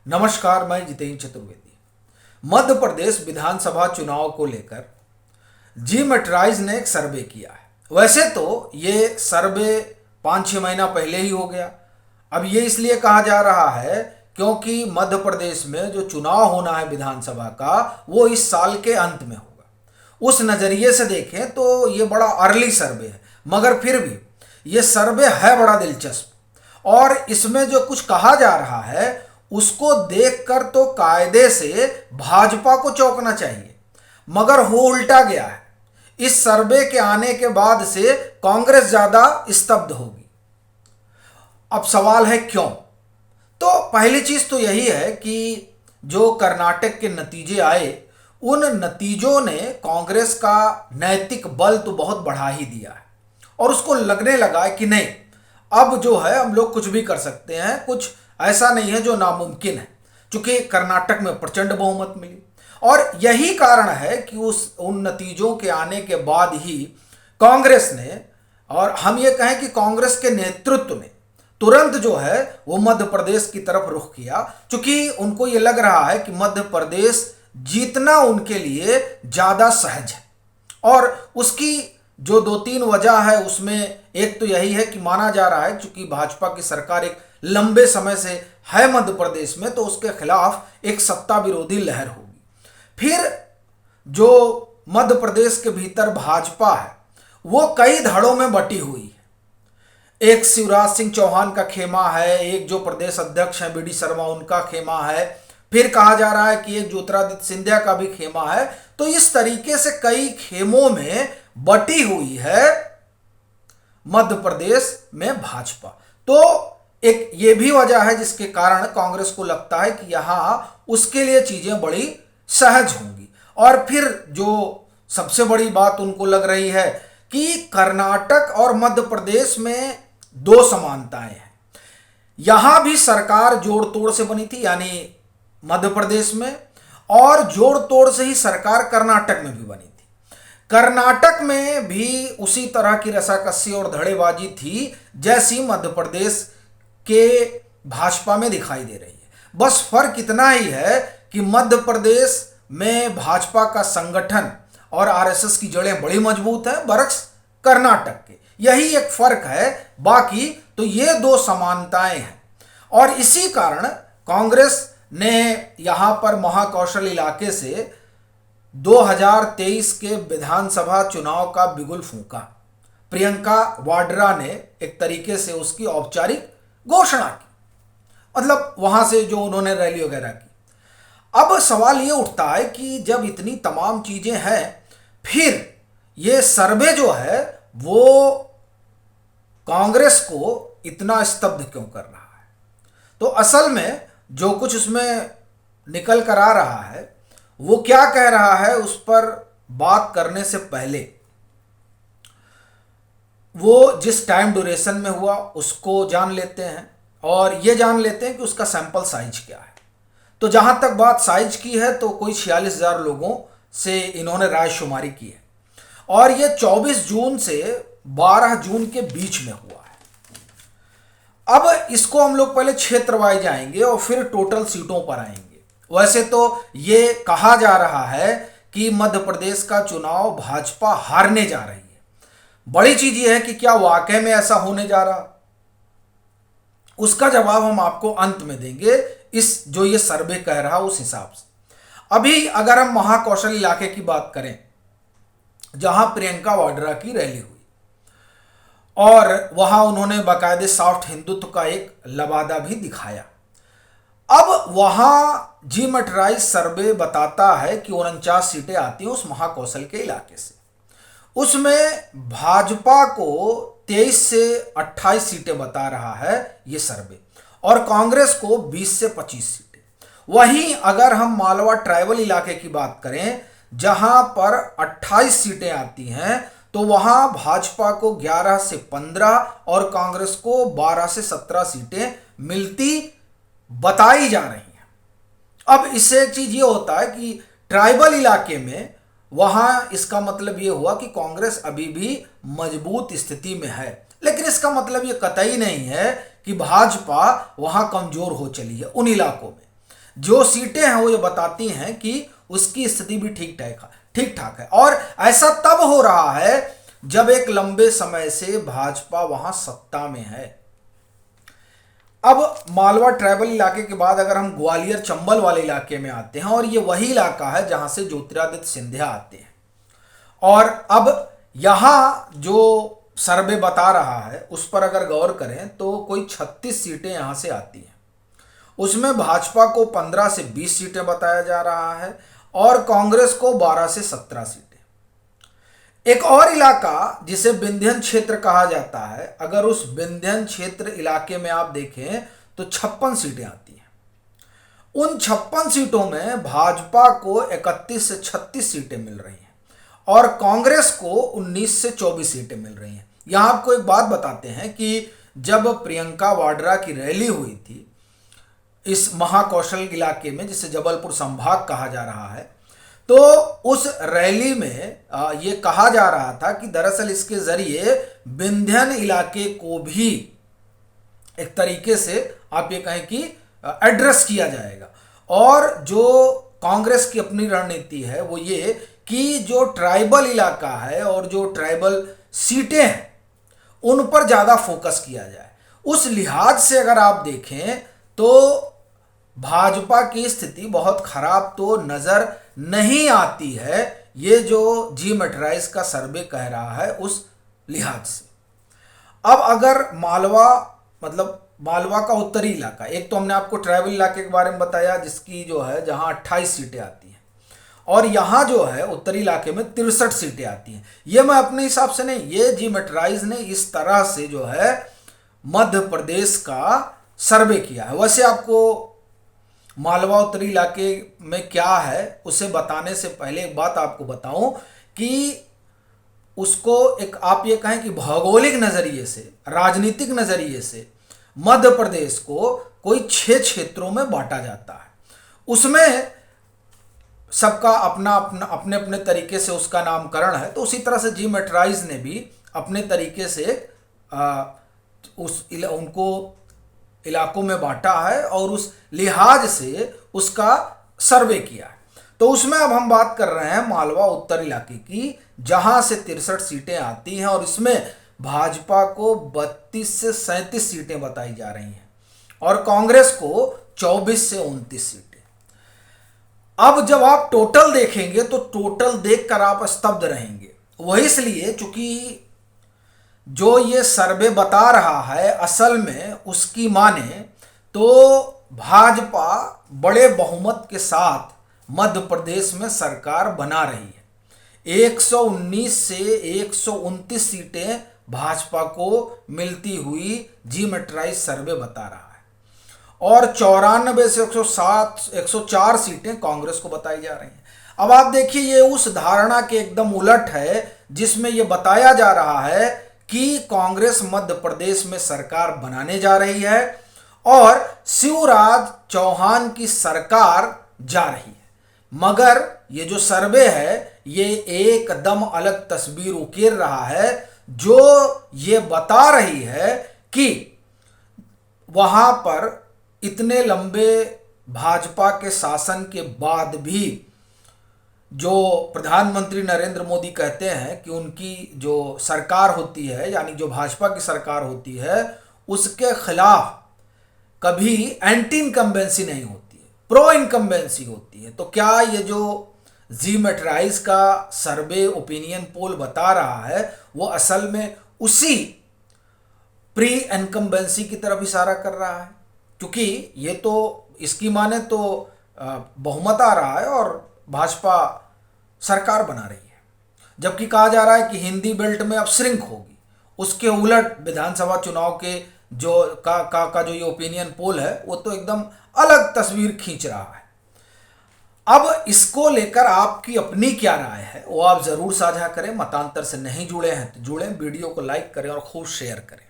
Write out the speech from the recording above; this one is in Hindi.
नमस्कार, मैं जितेंद्र चतुर्वेदी। मध्य प्रदेश विधानसभा चुनाव को लेकर जी मेट्राइज ने एक सर्वे किया है। वैसे तो ये सर्वे 5-6 महीना पहले ही हो गया। अब ये इसलिए कहा जा रहा है क्योंकि मध्य प्रदेश में जो चुनाव होना है विधानसभा का, वो इस साल के अंत में होगा। उस नज़रिए से देखें तो ये बड़ा अर्ली सर्वे है, मगर फिर भी ये सर्वे है बड़ा दिलचस्प। और इसमें जो कुछ कहा जा रहा है उसको देखकर तो कायदे से भाजपा को चौंकना चाहिए, मगर हो उल्टा गया है। इस सर्वे के आने के बाद से कांग्रेस ज्यादा स्तब्ध होगी। अब सवाल है क्यों? तो पहली चीज तो यही है कि जो कर्नाटक के नतीजे आए, उन नतीजों ने कांग्रेस का नैतिक बल तो बहुत बढ़ा ही दिया है और उसको लगने लगा है कि नहीं, अब जो है हम लोग कुछ भी कर सकते हैं, कुछ ऐसा नहीं है जो नामुमकिन है। क्योंकि कर्नाटक में प्रचंड बहुमत मिली और यही कारण है कि उन नतीजों के आने के बाद ही कांग्रेस ने, और हम ये कहें कि कांग्रेस के नेतृत्व ने तुरंत जो है वो मध्य प्रदेश की तरफ रुख किया। क्योंकि उनको ये लग रहा है कि मध्य प्रदेश जीतना उनके लिए ज्यादा सहज है। और उसकी जो 2-3 वजह है उसमें एक तो यही है कि माना जा रहा है क्योंकि भाजपा की सरकार एक लंबे समय से है मध्य प्रदेश में, तो उसके खिलाफ एक सत्ता विरोधी लहर होगी। फिर जो मध्य प्रदेश के भीतर भाजपा है वो कई धड़ों में बटी हुई है। एक शिवराज सिंह चौहान का खेमा है, एक जो प्रदेश अध्यक्ष हैं बीडी शर्मा उनका खेमा है, फिर कहा जा रहा है कि एक ज्योतिरादित्य सिंधिया का भी खेमा है। तो इस तरीके से कई खेमों में बटी हुई है मध्य प्रदेश में भाजपा। तो एक ये भी वजह है जिसके कारण कांग्रेस को लगता है कि यहां उसके लिए चीजें बड़ी सहज होंगी। और फिर जो सबसे बड़ी बात उनको लग रही है कि कर्नाटक और मध्य प्रदेश में दो समानताएं हैं। यहां भी सरकार जोड़ तोड़ से बनी थी, यानी मध्य प्रदेश में, और जोड़ तोड़ से ही सरकार कर्नाटक में भी बनी थी। कर्नाटक में भी उसी तरह की रसाकसी और धड़ेबाजी थी जैसी मध्य प्रदेश के भाजपा में दिखाई दे रही है। बस फर्क इतना ही है कि मध्य प्रदेश में भाजपा का संगठन और आरएसएस की जड़ें बड़ी मजबूत हैं बरक्स कर्नाटक के। यही एक फर्क है, बाकी तो ये दो समानताएं हैं। और इसी कारण कांग्रेस ने यहां पर महाकौशल इलाके से 2023 के विधानसभा चुनाव का बिगुल फूंका। प्रियंका वाड्रा ने एक तरीके से उसकी औपचारिक घोषणा की, मतलब वहां से जो उन्होंने रैली वगैरह की। अब सवाल ये उठता है कि जब इतनी तमाम चीजें हैं, फिर ये सर्वे जो है वो कांग्रेस को इतना स्तब्ध क्यों कर रहा है? तो असल में जो कुछ उसमें निकल कर आ रहा है वो क्या कह रहा है, उस पर बात करने से पहले वो जिस टाइम ड्यूरेशन में हुआ उसको जान लेते हैं और ये जान लेते हैं कि उसका सैंपल साइज क्या है। तो जहां तक बात साइज की है तो कोई 46,000 लोगों से इन्होंने राय शुमारी की है और ये 24 जून से 12 जून के बीच में हुआ है। अब इसको हम लोग पहले क्षेत्र वाइज जाएंगे और फिर टोटल सीटों पर आएंगे। वैसे तो ये कहा जा रहा है कि मध्य प्रदेश का चुनाव भाजपा हारने जा रही है। बड़ी चीज ये है कि क्या वाकई में ऐसा होने जा रहा, उसका जवाब हम आपको अंत में देंगे, इस जो ये सर्वे कह रहा उस हिसाब से। अभी अगर हम महाकौशल इलाके की बात करें जहां प्रियंका वाड्रा की रैली हुई और वहां उन्होंने बाकायदे सॉफ्ट हिंदुत्व का एक लबादा भी दिखाया। अब वहां जी मेट्राइज सर्वे बताता है कि 49 सीटें आती हैं उस महाकौशल के इलाके से। उसमें भाजपा को 23 से 28 सीटें बता रहा है ये सर्वे, और कांग्रेस को 20 से 25 सीटें। वहीं अगर हम मालवा ट्राइबल इलाके की बात करें जहां पर 28 सीटें आती हैं, तो वहां भाजपा को 11 से 15 और कांग्रेस को 12 से 17 सीटें मिलती बताई जा रही हैं। अब इससे एक चीज ये होता है कि ट्राइबल इलाके में वहां इसका मतलब ये हुआ कि कांग्रेस अभी भी मजबूत स्थिति में है, लेकिन इसका मतलब ये कतई नहीं है कि भाजपा वहां कमजोर हो चली है उन इलाकों में। जो सीटें हैं वो ये बताती हैं कि उसकी स्थिति भी ठीक ठाक है। और ऐसा तब हो रहा है जब एक लंबे समय से भाजपा वहां सत्ता में है। अब मालवा ट्राइबल इलाके के बाद अगर हम ग्वालियर चंबल वाले इलाके में आते हैं, और ये वही इलाका है जहां से ज्योतिरादित्य सिंधिया आते हैं, और अब यहां जो सर्वे बता रहा है उस पर अगर गौर करें तो कोई 36 सीटें यहां से आती हैं। उसमें भाजपा को 15 से 20 सीटें बताया जा रहा है और कांग्रेस को 12 से 17 सीटें। एक और इलाका जिसे विंध्यन क्षेत्र कहा जाता है, अगर उस विंध्यन क्षेत्र इलाके में आप देखें तो 56 सीटें आती हैं। उन 56 सीटों में भाजपा को 31 से 36 सीटें मिल रही हैं और कांग्रेस को 19 से 24 सीटें मिल रही हैं। यहां आपको एक बात बताते हैं कि जब प्रियंका वाड्रा की रैली हुई थी इस महाकौशल इलाके में, जिसे जबलपुर संभाग कहा जा रहा है, तो उस रैली में ये कहा जा रहा था कि दरअसल इसके जरिए विंध्यन इलाके को भी एक तरीके से आप ये कहें कि एड्रेस किया जाएगा। और जो कांग्रेस की अपनी रणनीति है वो ये कि जो ट्राइबल इलाका है और जो ट्राइबल सीटें हैं उन पर ज़्यादा फोकस किया जाए। उस लिहाज से अगर आप देखें तो भाजपा की स्थिति बहुत खराब तो नज़र नहीं आती है, ये जो जी मैटराइज का सर्वे कह रहा है उस लिहाज से। अब अगर मालवा का उत्तरी इलाका, एक तो हमने आपको ट्राइबल इलाके के बारे में बताया जिसकी जो है जहां 28 सीटें आती हैं, और यहां जो है उत्तरी इलाके में 63 सीटें आती हैं। ये मैं अपने हिसाब से नहीं, ये जी मैटराइज ने इस तरह से जो है मध्य प्रदेश का सर्वे किया है। वैसे आपको मालवा उत्तरी इलाके में क्या है उसे बताने से पहले एक बात आपको बताऊं कि उसको एक आप ये कहें कि भौगोलिक नजरिए से, राजनीतिक नजरिए से मध्य प्रदेश को कोई 6 क्षेत्रों में बांटा जाता है। उसमें सबका अपने अपने तरीके से उसका नामकरण है, तो उसी तरह से जी मैटराइज ने भी अपने तरीके से उनको इलाकों में बांटा है और उस लिहाज से उसका सर्वे किया है। तो उसमें अब हम बात कर रहे हैं मालवा उत्तर इलाके की, जहां से 63 सीटें आती हैं और इसमें भाजपा को 32 से 37 सीटें बताई जा रही हैं और कांग्रेस को 24 से 29 सीटें। अब जब आप टोटल देखेंगे तो टोटल देखकर आप स्तब्ध रहेंगे। वही इसलिए चूंकि जो ये सर्वे बता रहा है असल में उसकी माने तो भाजपा बड़े बहुमत के साथ मध्य प्रदेश में सरकार बना रही है। 119 से 129 सीटें भाजपा को मिलती हुई जी मैटराइज सर्वे बता रहा है और 94 से 104 सीटें कांग्रेस को बताई जा रही हैं। अब आप देखिए ये उस धारणा के एकदम उलट है जिसमें यह बताया जा रहा है कि कांग्रेस मध्य प्रदेश में सरकार बनाने जा रही है और शिवराज चौहान की सरकार जा रही है। मगर ये जो सर्वे है ये एकदम अलग तस्वीर उकेर रहा है, जो ये बता रही है कि वहां पर इतने लंबे भाजपा के शासन के बाद भी जो प्रधानमंत्री नरेंद्र मोदी कहते हैं कि उनकी जो सरकार होती है, यानी जो भाजपा की सरकार होती है, उसके खिलाफ कभी एंटी इनकम्बेंसी नहीं होती है, प्रो इनकम्बेंसी होती है। तो क्या ये जो जी मैटराइज का सर्वे ओपिनियन पोल बता रहा है वो असल में उसी प्री इनकम्बेंसी की तरफ इशारा कर रहा है? क्योंकि ये तो इसकी माने तो बहुमत आ रहा है और भाजपा सरकार बना रही है, जबकि कहा जा रहा है कि हिंदी बेल्ट में अब श्रिंक होगी। उसके उलट विधानसभा चुनाव के जो जो ये ओपिनियन पोल है वो तो एकदम अलग तस्वीर खींच रहा है। अब इसको लेकर आपकी अपनी क्या राय है वो आप जरूर साझा करें। मतांतर से नहीं जुड़े हैं तो जुड़ें, वीडियो को लाइक करें और खूब शेयर करें।